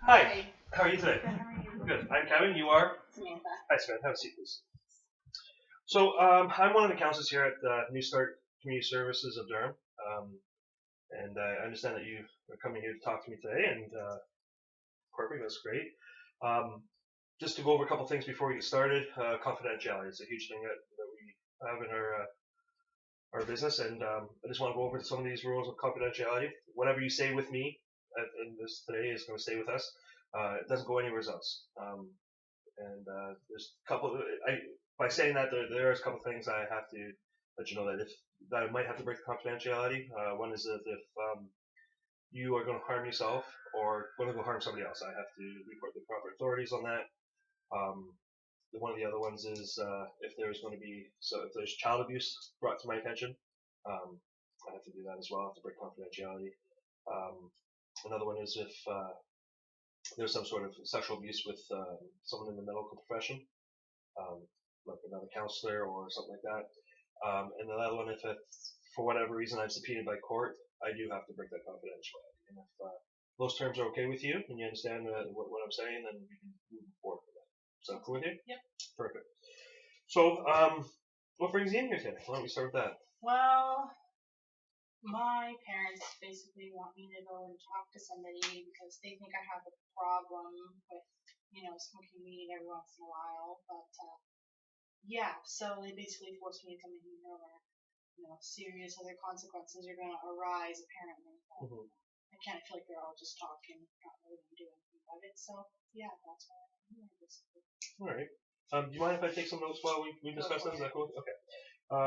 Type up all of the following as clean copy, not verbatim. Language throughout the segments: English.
Hi, how are you today? Good, how are you? Good. I'm Kevin. You are? Samantha. Hi, Samantha. Have a seat, please. So, I'm one of the counselors here at New Start Community Services of Durham, and I understand that you are coming here to talk to me today, and perfect. That's great. Um, just to go over a couple things before we get started, confidentiality is a huge thing that we have in our business, and I just want to go over some of these rules of confidentiality. Whatever you say with me in this today is going to stay with us. It doesn't go anywhere else. And there's a couple. By saying that, there's a couple things I have to let you know that I might have to break the confidentiality. One is that if you are going to harm yourself or going to go harm somebody else, I have to report the proper authorities on that. Um, One of the other ones is if there's going to be if there's child abuse brought to my attention, I have to do that as well. I have to break confidentiality. Um, Another one is if there's some sort of sexual abuse with someone in the medical profession, um, like another counselor or something like that. And the other one, if for whatever reason I'm subpoenaed by court, I do have to break that confidentiality. And if those terms are okay with you and you understand what I'm saying, then we can move forward with that. Is that cool with you? Yep. Perfect. So, what brings you in here today? Why don't we start with that? Well, my parents basically want me to go and talk to somebody because they think I have a problem with, smoking weed every once in a while. But yeah, so they basically forced me to come in here where, serious other consequences are going to arise apparently. But Mm-hmm. I kind of feel like they're all just talking, not really going to do anything about it. So yeah, that's why I'm here basically. All right. Do you mind if I take some notes while we discuss them? Is that cool? Okay.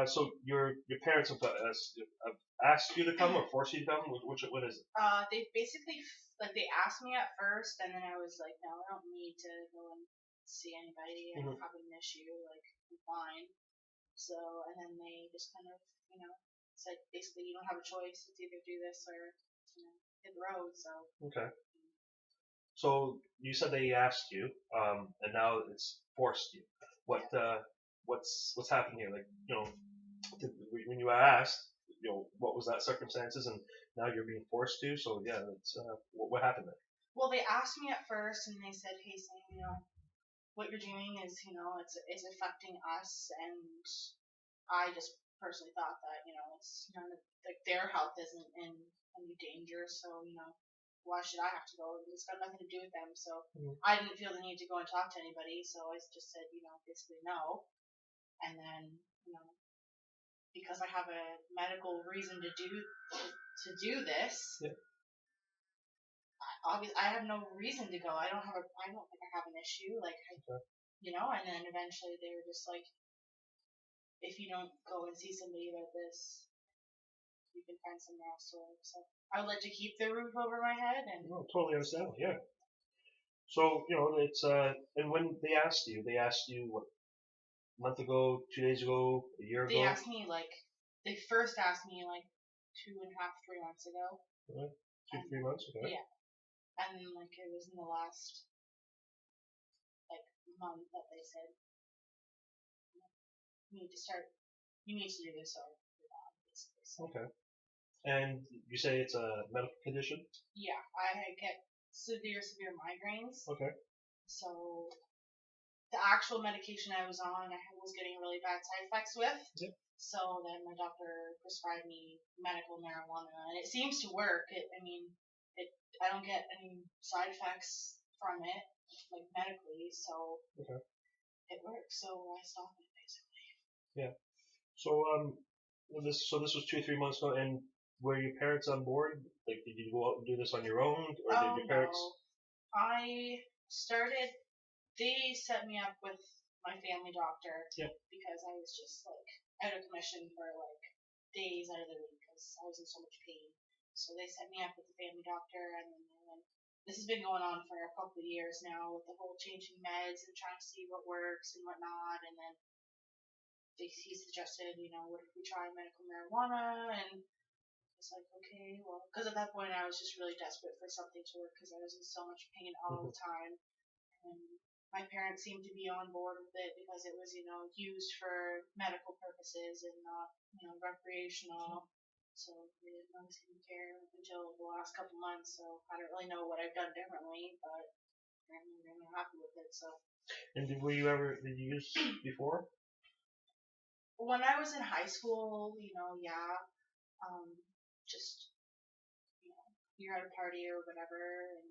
So your parents have asked you to come or forced you to come? What is it? They basically they asked me at first, and then I was like, no, I don't need to go and see anybody. I don't have an issue. Like I'm fine. So, and then they just kind of, said basically you don't have a choice. It's either do this or hit the road. So. Okay. So you said they asked you, and now it's forced you. What's happened here? Like when you asked, what was that circumstances, and now you're being forced to. So yeah, it's what happened there? Well, they asked me at first, and they said, hey, Sam, what you're doing is, it's affecting us, and I just personally thought that, it's none of, like their health isn't in any danger, so, why should I have to go? It's got nothing to do with them. So I didn't feel the need to go and talk to anybody, so I just said, basically no. And then, because I have a medical reason to do this, Yeah. I have no reason to go. I don't think I have an issue. Like, Okay. And then eventually they were just like, if you don't go and see somebody about this, you can find somewhere else to live. So I would like to keep the roof over my head. And Totally understand. Yeah. So it's and when they asked you what, a month ago, 2 days ago, a year ago? They asked me they first asked me like 2.5, 3 months ago. Right. 2, 3 months. Okay. Yeah. And then it was in the last month that they said you need to do this or basically. So. Okay. And you say it's a medical condition? Yeah, I get severe migraines. Okay. So the actual medication I was on, I was getting really bad side effects with. Yep. So then my doctor prescribed me medical marijuana, and it seems to work. I don't get any side effects from it, like medically, so Okay. it works. So I stopped it basically. Yeah. So this was 2, 3 months ago, and were your parents on board? Like, did you go out and do this on your own, or did your parents? No. They set me up with my family doctor. Yeah. Because I was just out of commission for days out of the week because I was in so much pain. So they set me up with the family doctor, and then this has been going on for a couple of years now with the whole changing meds and trying to see what works and whatnot. And then he suggested, what if we try medical marijuana? And it's like, okay, well, because at that point I was just really desperate for something to work because I was in so much pain all the time. And my parents seemed to be on board with it because it was, used for medical purposes and not, recreational. So they didn't know skincare until the last couple months. So I don't really know what I've done differently, but I'm happy with it. So. And did you use before? When I was in high school, yeah, just you're at a party or whatever, and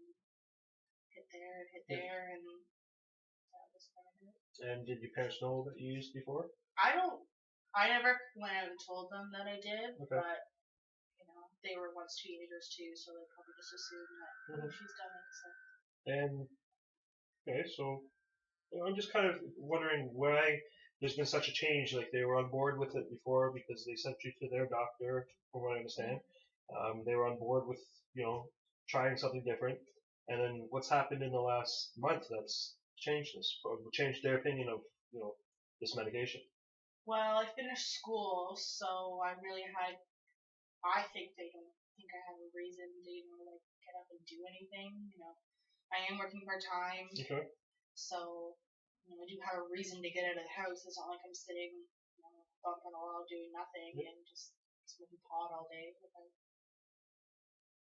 hit there, and that was kind of it. And did your parents know that you used before? I never went out and told them that I did, Okay. but they were once teenagers too, so they probably just assumed that she's done it. So. And okay, so I'm just kind of wondering why there's been such a change. Like they were on board with it before because they sent you to their doctor, from what I understand. They were on board with trying something different. And then what's happened in the last month that's changed this, or changed their opinion of this medication? Well, I finished school, so I think they don't think I have a reason to get up and do anything. I am working part-time. Okay. So, I do have a reason to get out of the house. It's not like I'm sitting, bump on a wall doing nothing and just smoking pot all day.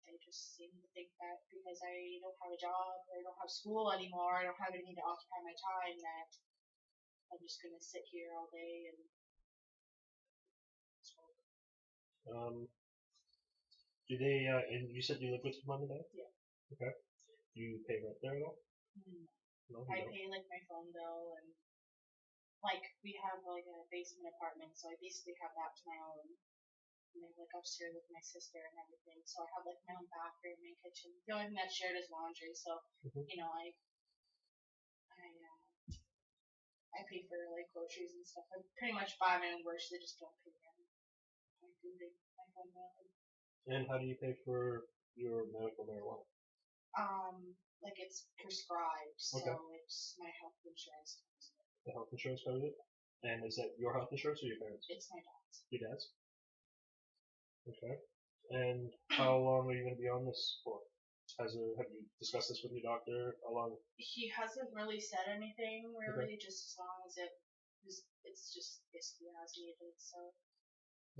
They just seem to think that because I don't have a job or I don't have school anymore, I don't have anything to occupy my time, that I'm just going to sit here all day and smoke. Do they, and you said you live with your mom and dad? Yeah. Okay. Do you pay rent there at all? No, I pay my phone bill, and we have a basement apartment, so I basically have that to my own. And I live upstairs with my sister and everything, so I have my own bathroom and kitchen. The only thing that's shared is laundry, so I pay for groceries and stuff. I pretty much buy my own groceries. I just don't pay rent. My food, my phone bill. And how do you pay for your medical marijuana? It's prescribed, so Okay. it's my health insurance. The health insurance covers it? And is that your health insurance or your parents'? It's my dad's. Your dad's? Okay. And how long are you going to be on this for? Have you discussed this with your doctor? How long? He hasn't really said anything, really, just as long as it's just basically as needed, so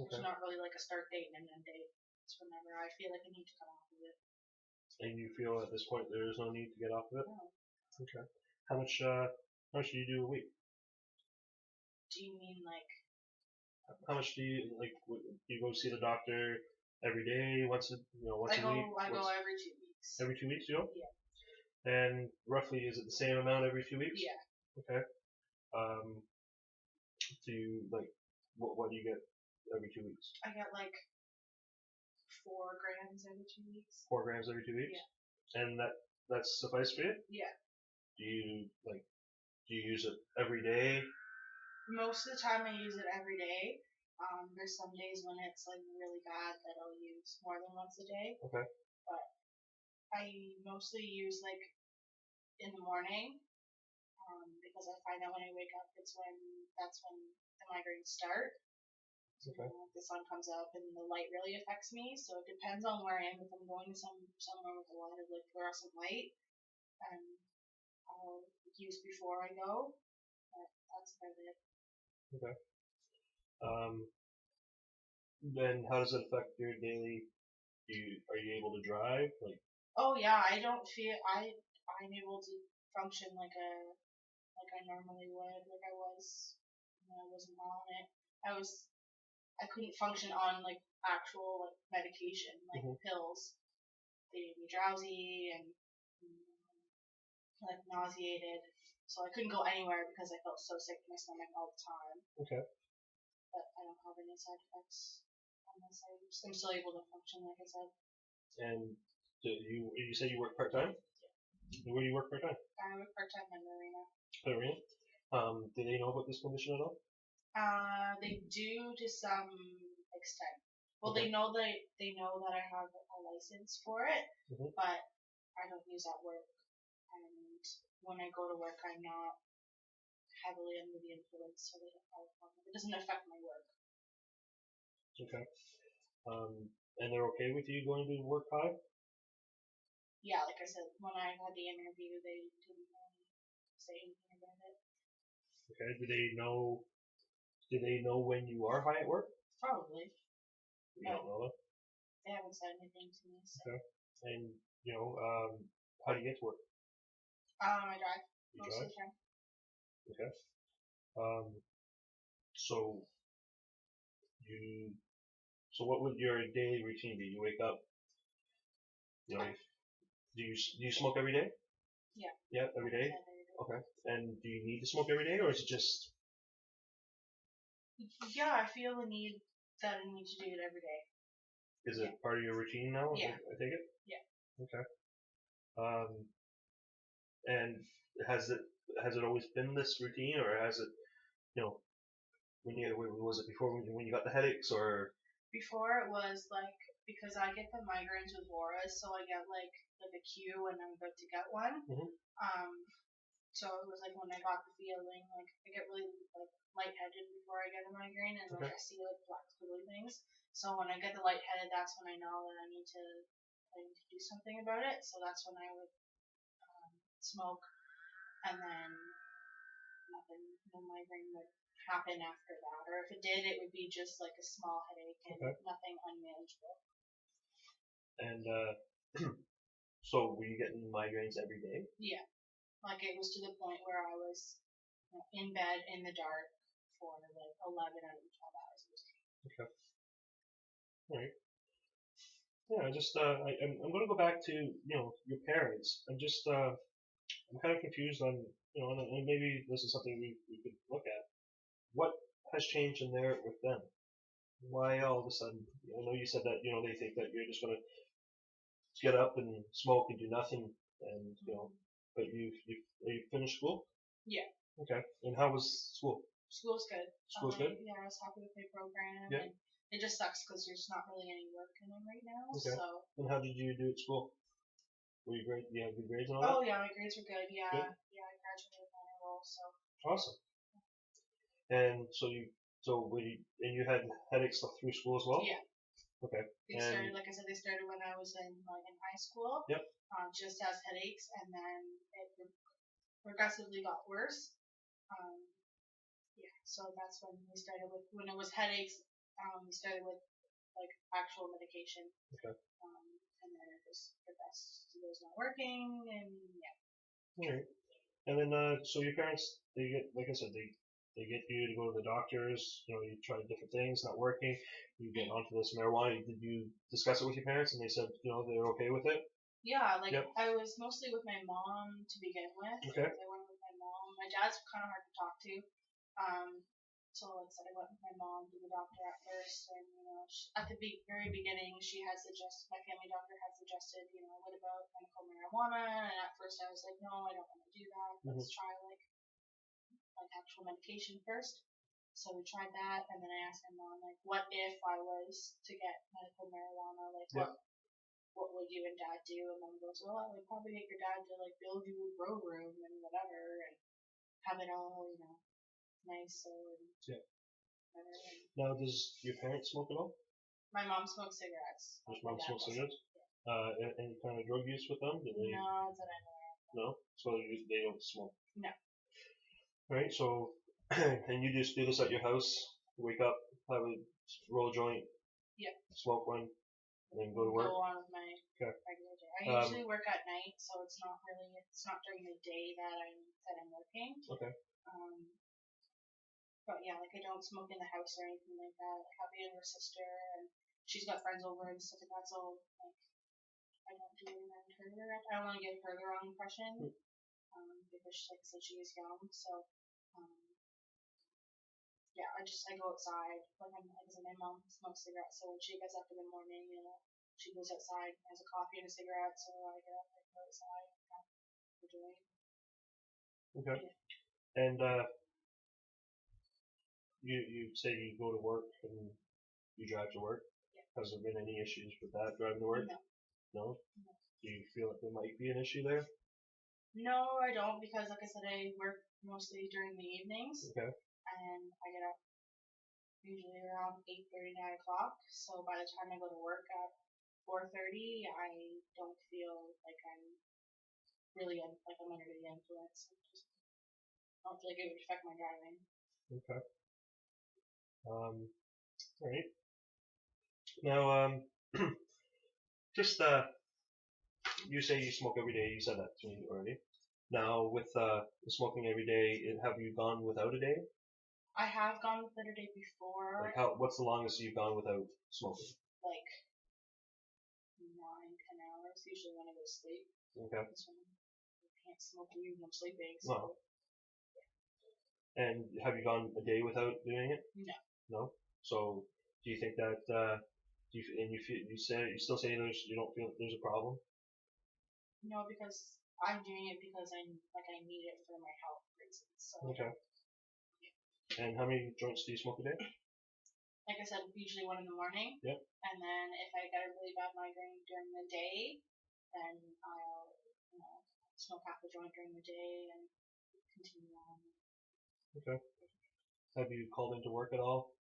there's not really a start date and an end date. It's whenever I feel like I need to come off of it. And you feel at this point there is no need to get off of it? No. Okay. How much do you do a week? Do you mean How much do you do you go see the doctor every day, once a week? I go every 2 weeks. Every 2 weeks you go? Yeah. And roughly is it the same amount every 2 weeks? Yeah. Okay. Do you what do you get every 2 weeks? I get 4 grams every 2 weeks. 4 grams every 2 weeks? Yeah. And that's suffice for you? Yeah. Do you use it every day? Most of the time I use it every day. There's some days when it's really bad that I'll use more than once a day. Okay. But I mostly use in the morning, because I find that when I wake up that's when the migraines start. Okay. The sun comes up and the light really affects me, so it depends on where I am. If I'm going somewhere with a lot of fluorescent light, I'll use before I go. But that's about it. Okay. Then how does it affect your daily? Are you able to drive? Oh yeah, I don't feel I'm able to function like I normally would, like I was when I wasn't on it. I couldn't function on actual medication, pills. They made me drowsy and nauseated, so I couldn't go anywhere because I felt so sick to my stomach all the time. Okay. But I don't have any side effects unless I'm still able to function, like I said. And you say you work part-time? Yeah. Where do you work part-time? I work part-time in Marina. Marina? Do they know about this condition at all? They do to some extent. Well, okay. They know that I have a license for it, but I don't use at work. And when I go to work, I'm not heavily under the influence, so it doesn't affect my work. Okay. And they're okay with you going to work high? Yeah, like I said, when I had the interview, they didn't really say anything about it. Okay. Do they know when you are high at work? Probably. You don't know them? They haven't said anything to me. So. Okay. And, how do you get to work? I drive. You Most drive? of the time. Okay. So so what would your daily routine be? You wake up, do you smoke every day? Yeah. Yeah, every day? Okay. And do you need to smoke every day, or is it just... Yeah, I feel the need that I need to do it every day. Is it part of your routine now? Yeah. I take it? Yeah. Okay. And has it always been this routine, or has it, was it before when you got the headaches, or... Before it was like, because I get the migraines with auras, so I get like a cue when I'm about to get one. Mhm. So it was like when I got the feeling, like I get really like lightheaded before I get a migraine, and like I see like black squiggly things. So when I get the lightheaded, that's when I know that I need to do something about it. So that's when I would smoke, and then no migraine would happen after that. Or if it did, it would be just like a small headache and nothing unmanageable. And so were you getting migraines every day? Yeah. Like it was to the point where I was in bed in the dark for like 11 out of 12 hours. Okay. All right. Yeah, I'm going to go back to, your parents. I'm kind of confused on, and maybe this is something we could look at. What has changed in there with them? Why all of a sudden? I know you said that, they think that you're just going to get up and smoke and do nothing, and, but you finished school? Yeah. Okay. And how was school? School's good. School's good? Yeah, I was happy with my program. Yeah. And it just sucks because there's not really any work in them right now. Okay. So. And how did you do at school? Were you great? You had good grades and all that? Oh yeah, my grades were good. Yeah. Good? Yeah, I graduated with honor roll. So. Awesome. And you had headaches through school as well? Yeah. Okay. They started, like I said, when I was in high school. Yep. Just as headaches, and then it progressively got worse. Yeah. So that's when we started with, when it was headaches, we started with like actual medication. Okay. And then it just progressed to those not working, and yeah. All right. And then so your parents, they get, like I said, they get you to go to the doctors. You tried different things, not working. You get onto this marijuana. Did you discuss it with your parents, and they said, they're okay with it? Yeah, like Yep. I was mostly with my mom to begin with. Okay. I went with my mom. My dad's kind of hard to talk to. So like I said, I went with my mom to the doctor at first, and at the very beginning, she had suggested, my family doctor had suggested, what about medical marijuana? And at first, I was like, no, I don't want to do that. Let's try like actual medication first. So we tried that, and then I asked my mom, like, what if I was to get medical marijuana? Like, what would you and dad do? And mom goes, well, I would probably get your dad to like build you a grow room and whatever, and have it all, nice. So Now, does your parents smoke at all? My mom smokes cigarettes. Does mom smoke cigarettes? Yeah. Any kind of drug use with them? No, that I know of. No? So they don't smoke? No. Right, so, and you just do this at your house, wake up, roll a joint, smoke one, and then go to work? Go on with my regular day. I usually work at night, so it's not during the day that I'm working. Okay. But yeah, like I don't smoke in the house or anything like that. I have a younger sister, and she's got friends over and stuff like that, so like I don't do it around her. I don't want to give her the wrong impression, because like I said, she is young, so yeah, I go outside. Like I said, my mom smokes cigarettes, so when she gets up in the morning, she goes outside and has a coffee and a cigarette. So I get up and go outside and have a joint. Okay. Yeah. And you say you go to work and you drive to work. Yeah. Has there been any issues with that driving to work? No. No. Do you feel like there might be an issue there? No, I don't, because like I said, I work mostly during the evenings. Okay. And I get up usually around 8:30, 9 o'clock. So by the time I go to work at 4:30, I don't feel like I'm really like I'm under the influence. I don't feel like it would affect my driving. Okay. All right. Now, just you say you smoke every day. You said that to me already. Now, with smoking every day, have you gone without a day? I have gone without a day before. Like, what's the longest you've gone without smoking? Like 9-10 hours, usually when I go to sleep. Okay. That's when I can't smoke weed when I'm sleeping. So. Well. And have you gone a day without doing it? No. No. So, do you think that you still say you don't feel there's a problem? No, because I'm doing it because I need it for my health reasons. So. Okay. And how many joints do you smoke a day? Like I said, usually one in the morning. Yep. And then if I get a really bad migraine during the day, then I'll smoke half a joint during the day and continue on. Okay. Have you called into work at all?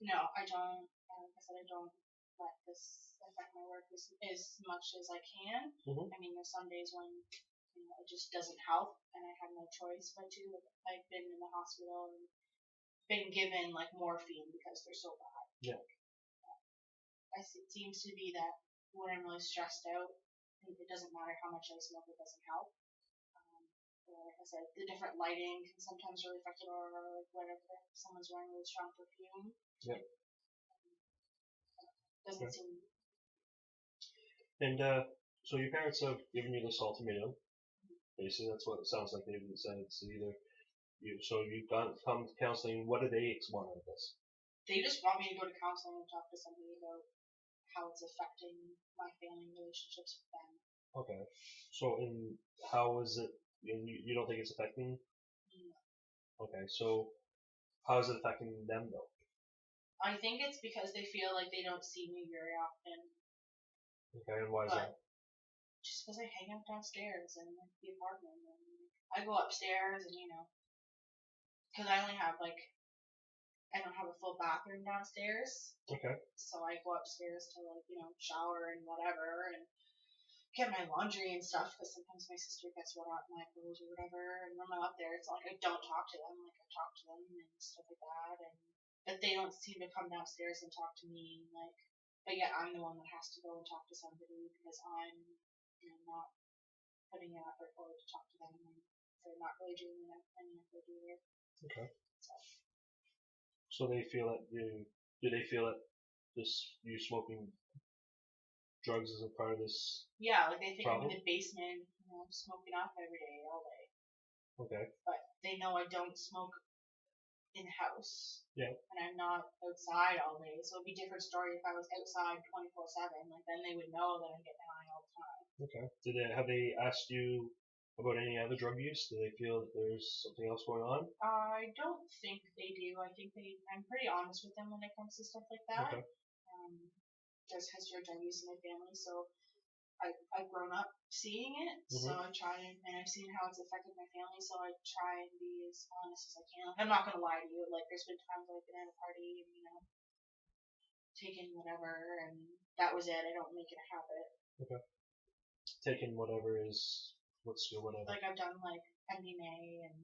No, I don't. Like I said, I don't let this affect my work as much as I can. Mm-hmm. I mean, there's some days when it just doesn't help, and I have no choice but to. I've been in the hospital and been given like morphine because they're so bad. Yeah. It seems to be that when I'm really stressed out, it doesn't matter how much I smoke, it doesn't help. Like I said, the different lighting can sometimes really affect it, or like whatever, if someone's wearing really strong perfume. Yep. Doesn't seem. And so your parents have given you this ultimatum. Basically, that's what it sounds like they've said. It's either so you've come to counseling. What do they want out of this? They just want me to go to counseling and talk to somebody about how it's affecting my family relationships with them. Okay. So, how is it? You don't think it's affecting? No. Okay. So, how is it affecting them though? I think it's because they feel like they don't see me very often. Okay, and why is that? Just because I hang out downstairs in the apartment, and I go upstairs, and because I only have I don't have a full bathroom downstairs. Okay. So I go upstairs to shower and whatever, and get my laundry and stuff, because sometimes my sister gets wet out my clothes or whatever, and when I'm up there, it's like I don't talk to them, like I talk to them and stuff like that, but they don't seem to come downstairs and talk to me, but yet I'm the one that has to go and talk to somebody because I'm not putting in effort forward to talk to them, and they're not really doing any effort either. Okay. So they feel that do they feel that you smoking drugs is a part of this? Yeah, like they think problem? I'm in the basement, smoking up every day, all day. Okay. But they know I don't smoke in house. Yeah. And I'm not outside all day. So it'd be a different story if I was outside 24/7. Like then they would know that I'm getting high all the time. Okay. Have they asked you about any other drug use? Do they feel that there's something else going on? I don't think they do. I think I'm pretty honest with them when it comes to stuff like that. Okay. There's history of drug use in my family, so I've grown up seeing it. Mm-hmm. So I try and I've seen how it's affected my family, so I try and be as honest as I can. I'm not gonna lie to you. Like there's been times I've been at a party and taken whatever, and that was it. I don't make it a habit. Okay. Taking whatever is what's your whatever? Like I've done like MDMA and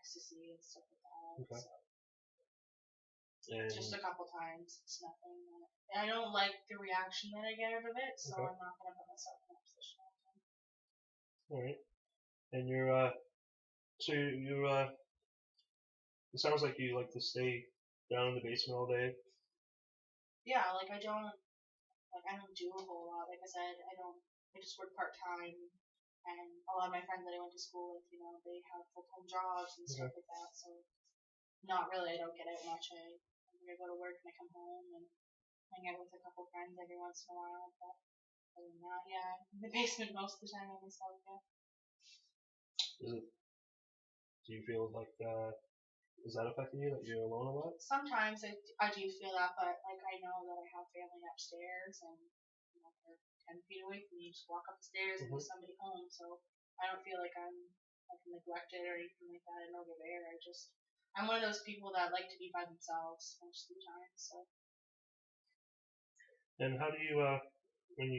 ecstasy and stuff like that. Okay. So. And just a couple times. It's nothing. I don't like the reaction that I get out of it, so okay. I'm not gonna put myself in that position all the time. All right. And it sounds like you like to stay down in the basement all day. Yeah, like I don't do a whole lot. Like I said, I just work part time, and a lot of my friends that I went to school with, they have full time jobs and stuff like that. So not really. I don't get out much. I go to work and I come home and hang out with a couple friends every once in a while. But other than that, yeah, in the basement most of the time by myself. Yeah. Do you feel like is that affecting you that you're alone a lot? Sometimes I do feel that, but like I know that I have family upstairs and they're 10 feet away from me. Just walk up the stairs and there's somebody home, so I don't feel like I'm neglected or anything like that. I know they're there. I'm one of those people that like to be by themselves most of the time. So. And how do you when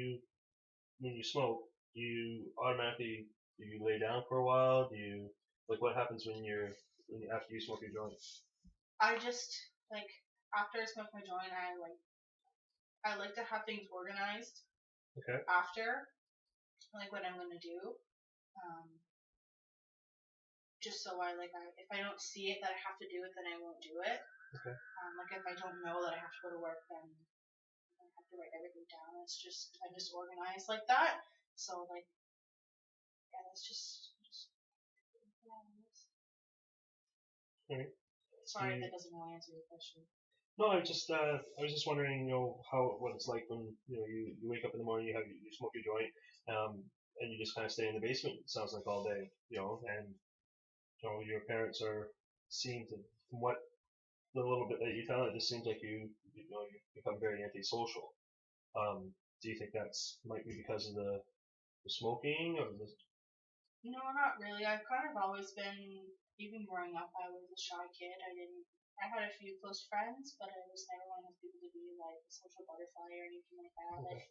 you smoke, do you automatically lay down for a while? Do you what happens after you smoke your joint? I just after I smoke my joint, I I like to have things organized. Okay. After, like what I'm gonna do. Just so if I don't see it that I have to do it, then I won't do it. Okay. Like if I don't know that I have to go to work, then I have to write everything down. I'm just organized like that. So yeah, that's just Right. Sorry if that doesn't really answer your question. No, I was just wondering, what it's like when you wake up in the morning, you smoke your joint, and you just kind of stay in the basement. It sounds like all day, and your parents are seem to, from what the little bit that you tell, it just seems like you become very antisocial. Do you think that's might be because of the smoking or the? No, not really. I've kind of always been, even growing up, I was a shy kid. I had a few close friends, but I was never one of those people to be like a social butterfly or anything like that. Okay.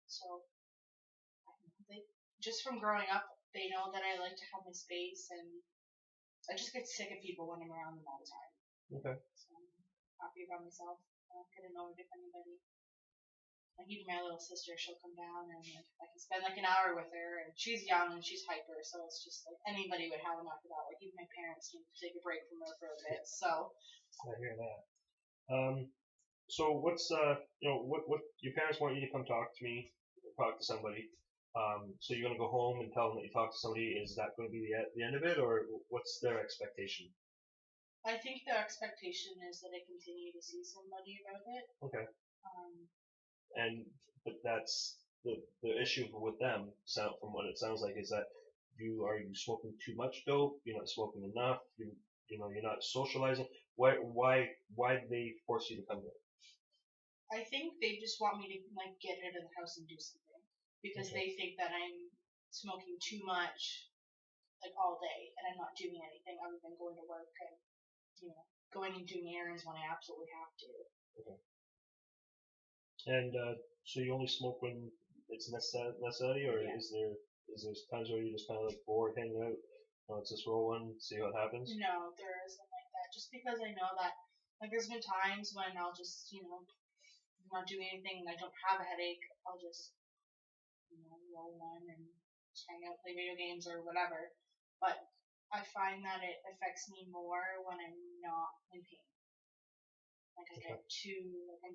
So, I don't know, just from growing up, they know that I like to have my space, and I just get sick of people when I'm around them all the time. Okay. So I'm happy about myself. I don't get annoyed with anybody. Like even my little sister, she'll come down and I can spend like an hour with her, and she's young and she's hyper, so it's just like anybody would have enough of that. Like even my parents need to take a break from her for a bit. So I hear that. So what's what your parents want you to come talk to somebody. So you're gonna go home and tell them that you talked to somebody. Is that going to be the end of it, or what's their expectation? I think the expectation is that I continue to see somebody about it. Okay. But that's the issue with them. From what it sounds like, is that are you smoking too much dope? You're not smoking enough. You're not socializing. Why did they force you to come here? I think they just want me to get out of the house and do something because they think that I'm smoking too much all day and I'm not doing anything other than going to work and going and doing errands when I absolutely have to. Okay. And so you only smoke when it's necessary, or is there times where you just kind of bored hanging out? Let's just roll one, see what happens. No, there isn't like that. Just because I know that there's been times when I'll just not doing anything and I don't have a headache, I'll just roll one and just hang out, play video games or whatever. But I find that it affects me more when I'm not in pain. Like I get I'm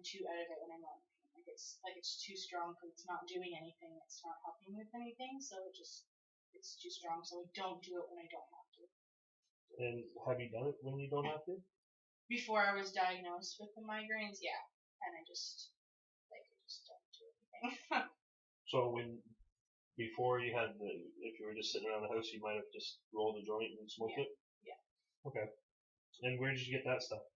too out of it when I'm not in pain. It's too strong because it's not doing anything. It's not helping with anything. So it's too strong. So I don't do it when I don't have to. And have you done it when you don't have to? Before I was diagnosed with the migraines, yeah, and I just don't do anything. So before you had if you were just sitting around the house, you might have just rolled a joint and smoked it? Yeah. Okay. And where did you get that stuff?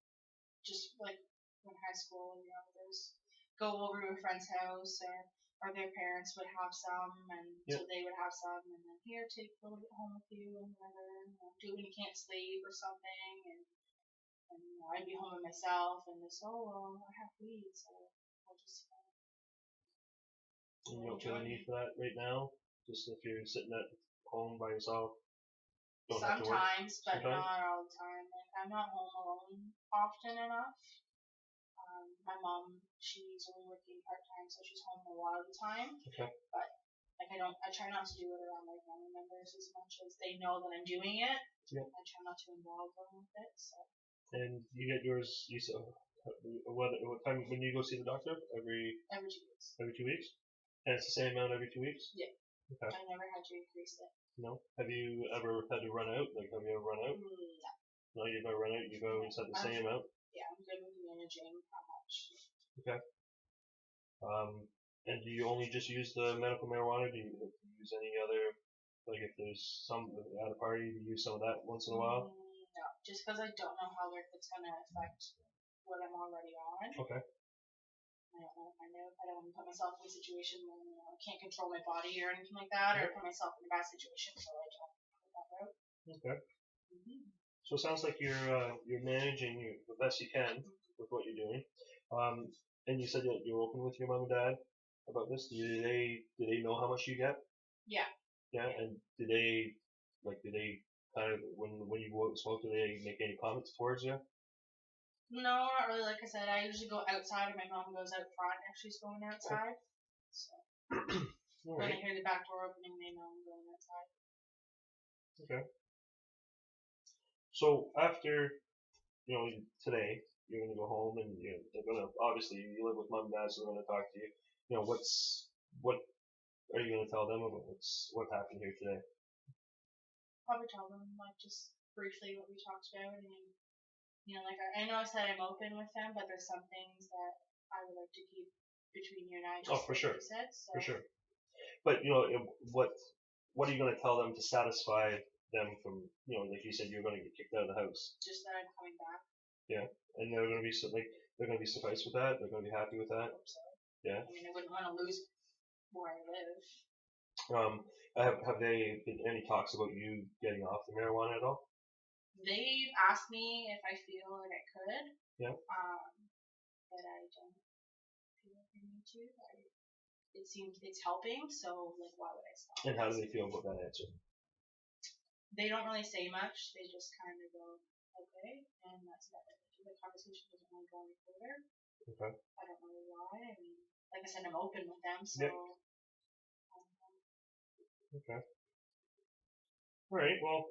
Just in high school, there's go over to a friend's house or their parents would have some, and so they would have some, and then here, take a little bit home with you, and whatever, do it when you can't sleep or something, and I'd be home with myself, and just, I have weed, so I'll just. And you don't feel a need for that right now? Just if you're sitting at home by yourself? Sometimes, but not all the time. Like I'm not home alone often enough. My mom, she's only working part-time, so she's home a lot of the time. Okay. But I try not to do it around my family members as much as they know that I'm doing it. Yep. I try not to involve them with it. So. And you get yours. You said what time when you go see the doctor? Every 2 weeks. Every 2 weeks. And it's the same amount every 2 weeks. Yeah. Okay. I never had to increase it. No. Have you ever had to run out? Have you ever run out? No. No, you've never run out. You've always had the same amount. Yeah, I'm good with managing how much. Okay. And do you only just use the medical marijuana? Do you use any other, if there's some at a party, do you use some of that once in a while? No, just because I don't know how it's going to affect what I'm already on. Okay. I don't know. I don't want to put myself in a situation where I can't control my body or anything like that, or put myself in a bad situation, so I don't go that route. Okay. So it sounds like you're managing the best you can with what you're doing. And you said that you're open with your mom and dad about this. Do they know how much you get? Yeah. Yeah. And do they kind of when you go out and smoke, do they make any comments towards you? No, not really. Like I said, I usually go outside, and my mom goes out front if she's going outside. So when I hear the back door opening, they know I'm going outside. Okay. So after today, you're gonna go home, and they're gonna obviously you live with mom and dad, so they're gonna talk to you. What are you gonna tell them about what happened here today? Probably tell them like just briefly what we talked about, and like I know I said I'm open with them, but there's some things that I would like to keep between you and I. Just for sure. You said, so. For sure. But what are you gonna tell them to satisfy them from like you said you're gonna get kicked out of the house? Just that I'm coming back. Yeah, and they're gonna be they're gonna be sufficed with that. They're gonna be happy with that. I hope so. Yeah. I mean, I wouldn't want to lose where I live. Have they been any talks about you getting off the marijuana at all? They've asked me if I feel like I could. Yeah. But I don't feel like I need to. It seems it's helping, so like why would I stop? And how do they feel about that answer? They don't really say much. They just kind of go, okay, and that's about it. The conversation doesn't really go any further. Okay. I don't know why. I mean, like I said, I'm open with them, so. Yep. Okay. All right. Well,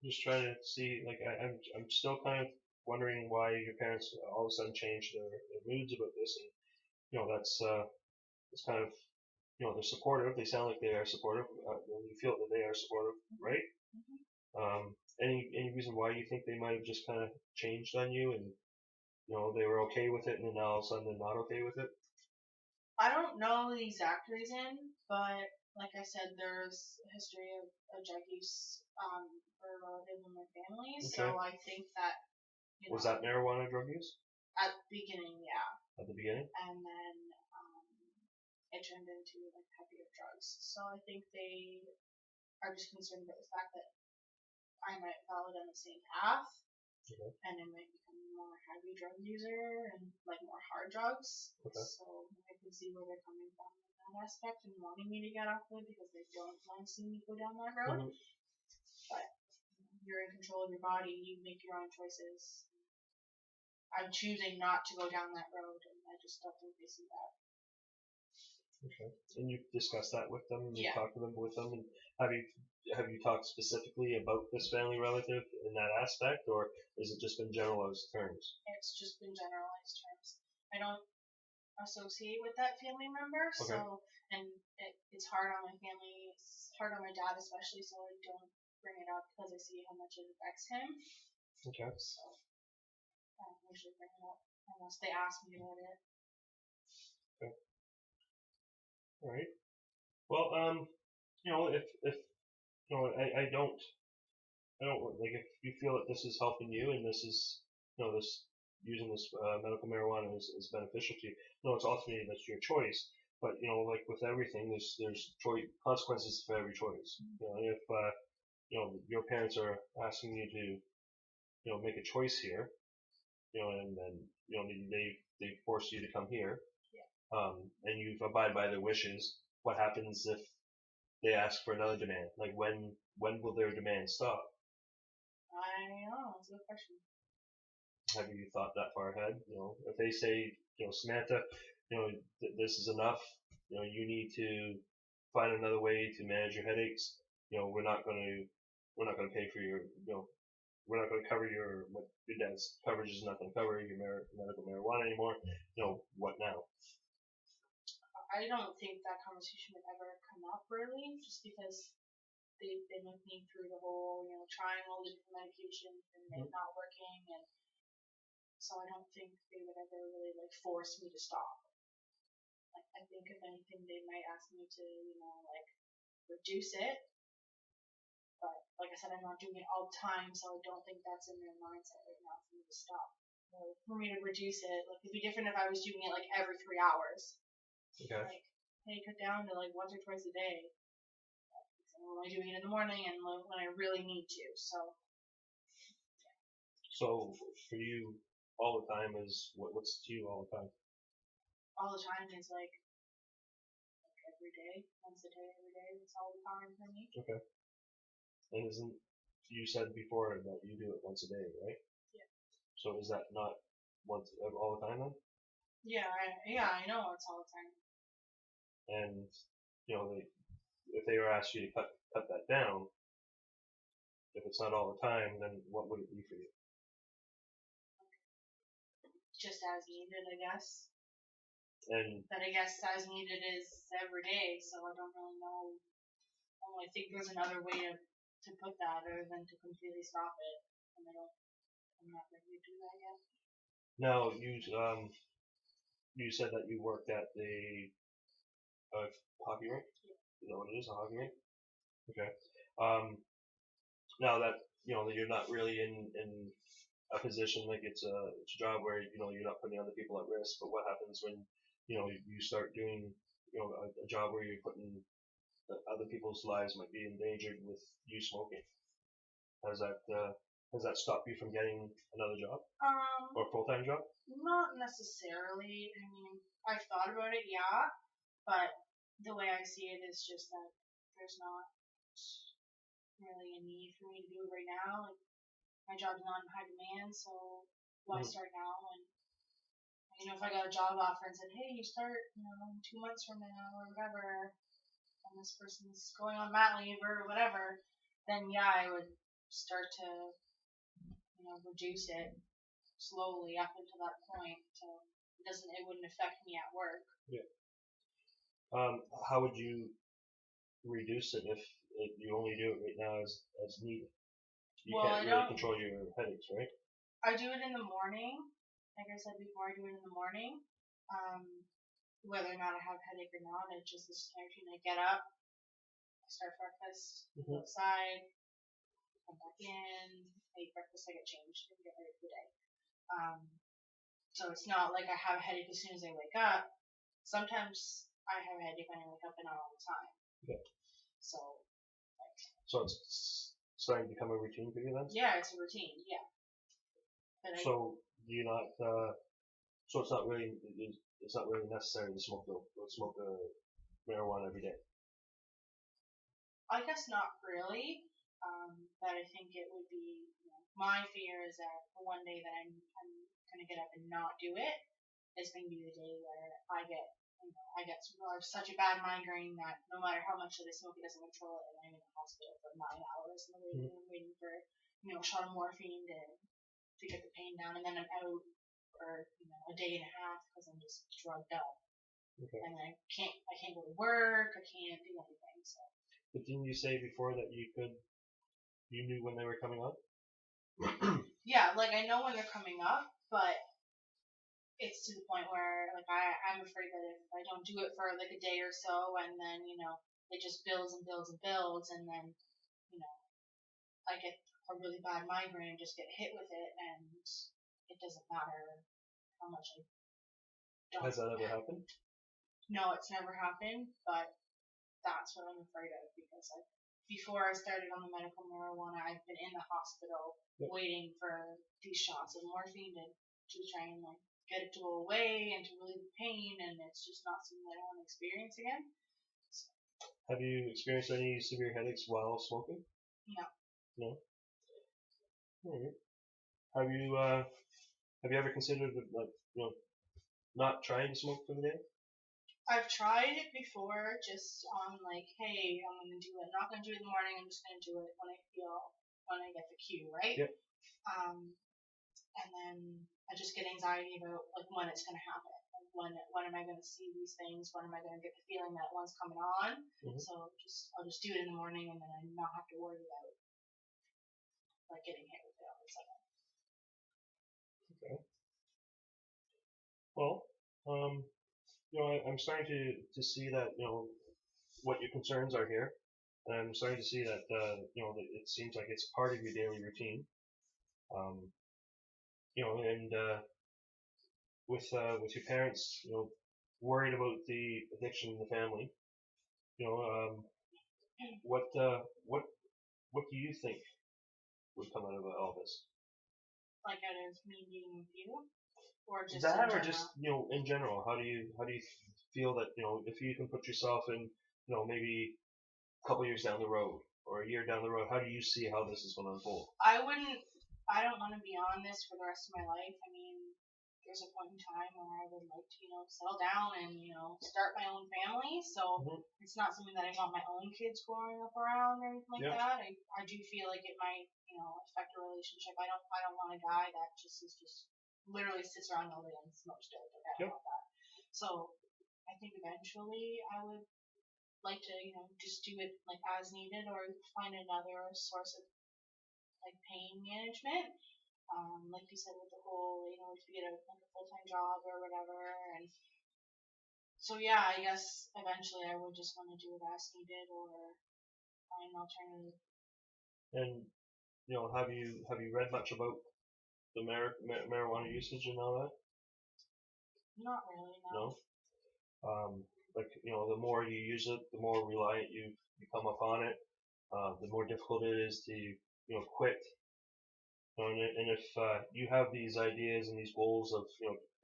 just trying to see. Like, I'm still kind of wondering why your parents all of a sudden changed their moods about this, and that's kind of they're supportive. They sound like they are supportive. You feel that they are supportive, right? Mm-hmm. Any reason why you think they might have just kind of changed on you, and they were okay with it, and then all of a sudden they're not okay with it? I don't know the exact reason, but like I said, there's a history of drug use for a relative in my family, okay. So I think that. Was that marijuana drug use? At the beginning, yeah. At the beginning? And then it turned into like heavier drugs. So I think they are just concerned about the fact that I might follow down the same path, okay. And I might become a more heavy drug user and like more hard drugs. Okay. So I can see where they're coming from in that aspect and wanting me to get off of it because they don't want to see me go down that road. Mm-hmm. But you're in control of your body. You make your own choices. I'm choosing not to go down that road, and I just don't think they see that. Okay. And you've discussed that with them? Yeah. You've talked with them? And have you talked specifically about this family relative in that aspect, or has it just been generalized terms? It's just been generalized terms. I don't associate with that family member, okay. So, and it's hard on my family, it's hard on my dad especially, so I don't bring it up because I see how much it affects him. Okay. So, I don't usually bring it up unless they ask me about it. Okay. All right. Well, if I don't like if you feel that this is helping you and this is this using this medical marijuana is beneficial to you. It's ultimately that's your choice. But like with everything, there's consequences for every choice. And if your parents are asking you to make a choice here, and then they force you to come here, yeah. And you abide by their wishes. What happens if they ask for another demand? Like when will their demand stop? I don't know. That's a good question. Have you thought that far ahead? If they say, Samantha, this is enough. You need to find another way to manage your headaches. We're not going to pay for your, we're not going to cover your dad's coverage is not going to cover your medical marijuana anymore. What now? I don't think that conversation would ever come up really, just because they've been with me through the whole, trying all the different medications and it not working, and so I don't think they would ever really like force me to stop. Like, I think if anything, they might ask me to, like reduce it. But like I said, I'm not doing it all the time, so I don't think that's in their mindset right now for me to stop. For me to reduce it, like it'd be different if I was doing it like every 3 hours. Okay. Like, hey, cut down to like once or twice a day. I'm only doing it in the morning and when I really need to. So. Yeah. So for you, all the time is what's to you all the time? All the time is like every day, once a day, every day. That's all the time for me. Okay. And you said before that you do it once a day, right? Yeah. So is that not once all the time then? Yeah, I know it's all the time. And if they were asked you to cut that down, if it's not all the time, then what would it be for you? Just as needed, I guess. And but I guess as needed is every day, so I don't really know. I think there's another way to put that other than to completely stop it. And I'm not ready to do that yet. now you said that you worked at the hockey rink. Yeah. Is that what it is? A hockey rink? Okay. Now that that you're not really in a position like it's a job where you're not putting other people at risk, but what happens when you start doing a job where you're putting other people's lives might be endangered with you smoking? Has that stopped you from getting another job or a full-time job? Not necessarily. I mean, I've thought about it, yeah, but the way I see it is just that there's not really a need for me to do it right now. Like, my job's not in high demand, so why start now? And if I got a job offer and said, hey, you start, 2 months from now or whatever, and this person's going on mat leave or whatever, then yeah, I would start to, reduce it slowly up until that point, so it wouldn't affect me at work. Yeah. How would you reduce it if you only do it right now as needed? You can't really control your headaches, right? I do it in the morning. Like I said before, I do it in the morning. Whether or not I have a headache or not, it's just this routine. I get up, I start breakfast, go outside, come back in, I eat breakfast, I get changed, and get ready for the day. So it's not like I have a headache as soon as I wake up. Sometimes I have a headache when I wake up, and not all the time. Yeah. So it's starting to become a routine for you then? Yeah, it's a routine. Yeah. So do you not? So it's not really necessary to smoke the marijuana every day. I guess not really. But I think it would be. My fear is that the one day that I'm gonna get up and not do it is going to be the day where I get such a bad migraine that no matter how much I smoke, it doesn't control it, and I'm in the hospital for 9 hours in the waiting room waiting for a shot of morphine to get the pain down, and then I'm out for a day and a half because I'm just drugged up. Okay. And I can't go to work. I can't do anything. So. But didn't you say before that you knew when they were coming up? Yeah, like I know when they're coming up, but it's to the point where like I'm afraid that if I don't do it for like a day or so, and then it just builds and builds and builds, and then I get a really bad migraine, just get hit with it, and it doesn't matter how much I don't. Has that ever happened? No, it's never happened, but that's what I'm afraid of because before I started on the medical marijuana, I've been in the hospital waiting for these shots of morphine to try and get it to go away and to relieve the pain, and it's just not something that I want to experience again. So. Have you experienced any severe headaches while smoking? No. No. All right. Have you ever considered not trying to smoke for the day? I've tried it before, just on hey, I'm gonna do it. I'm not gonna do it in the morning. I'm just gonna do it when I get the cue, right? Yep. And then I just get anxiety about when it's gonna happen. When am I gonna see these things? When am I gonna get the feeling that one's coming on? Mm-hmm. So I'll just do it in the morning, and then I not have to worry about getting hit with it all of a sudden. Okay. Well, I'm starting to see that what your concerns are here, and I'm starting to see that that it seems like it's part of your daily routine. And with your parents, worried about the addiction in the family, what do you think would come out of all this? Like out of me being with you, or just that, or just in general? How do you feel that if you can put yourself in maybe a couple years down the road, or a year down the road, how do you see how this is going to unfold? I don't want to be on this for the rest of my life. I mean, there's a point in time where I would like to, settle down and, start my own family. So it's not something that I want my own kids growing up around or anything like that. I do feel like it might, affect a relationship. I don't want a guy that just literally sits around all day and smokes dope. I don't want that. So I think eventually I would like to, just do it like as needed or find another source of like pain management. Like you said with the whole, if you get a full-time job or whatever, and so yeah, I guess eventually I would just want to do it as needed or find an alternative. And have you read much about the marijuana usage and all that? Not really, no. Like the more you use it, the more reliant you become upon it. The more difficult it is to quit. And if you have these ideas and these goals of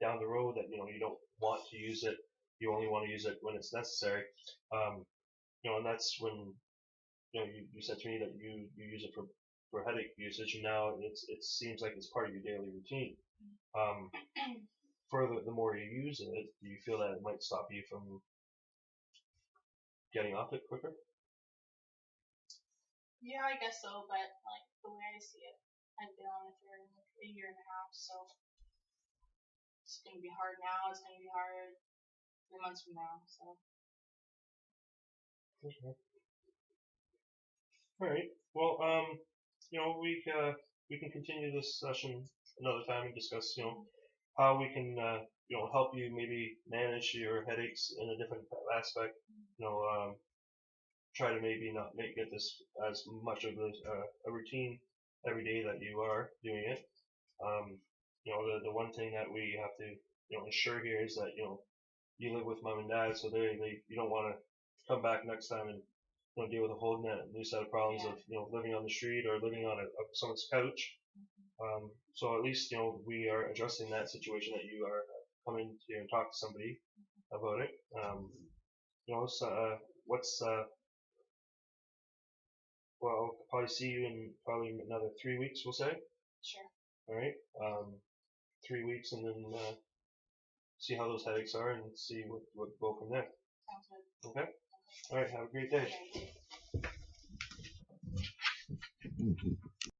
down the road that you don't want to use it, you only want to use it when it's necessary. And that's when you said to me that you use it for headache usage, and now it seems like it's part of your daily routine. Further, the more you use it, do you feel that it might stop you from getting off it quicker? Yeah, I guess so, but like the way I see it, I've been on it for like a year and a half, so it's gonna be hard now. It's gonna be hard 3 months from now. So. Okay. All right. Well, we can continue this session another time and discuss how we can help you maybe manage your headaches in a different aspect. Try to maybe not get this as much of a routine every day that you are doing it. The one thing that we have to ensure here is that you live with mom and dad, so they you don't want to come back next time and deal with a whole new set of problems of living on the street or living on someone's couch. So at least we are addressing that situation that you are coming to and talk to somebody about it. What's well, I'll probably see you in probably another 3 weeks, we'll say. Sure. All right. 3 weeks, and then see how those headaches are, and see what go from there. Sounds good. Okay. All right. Have a great day. Okay.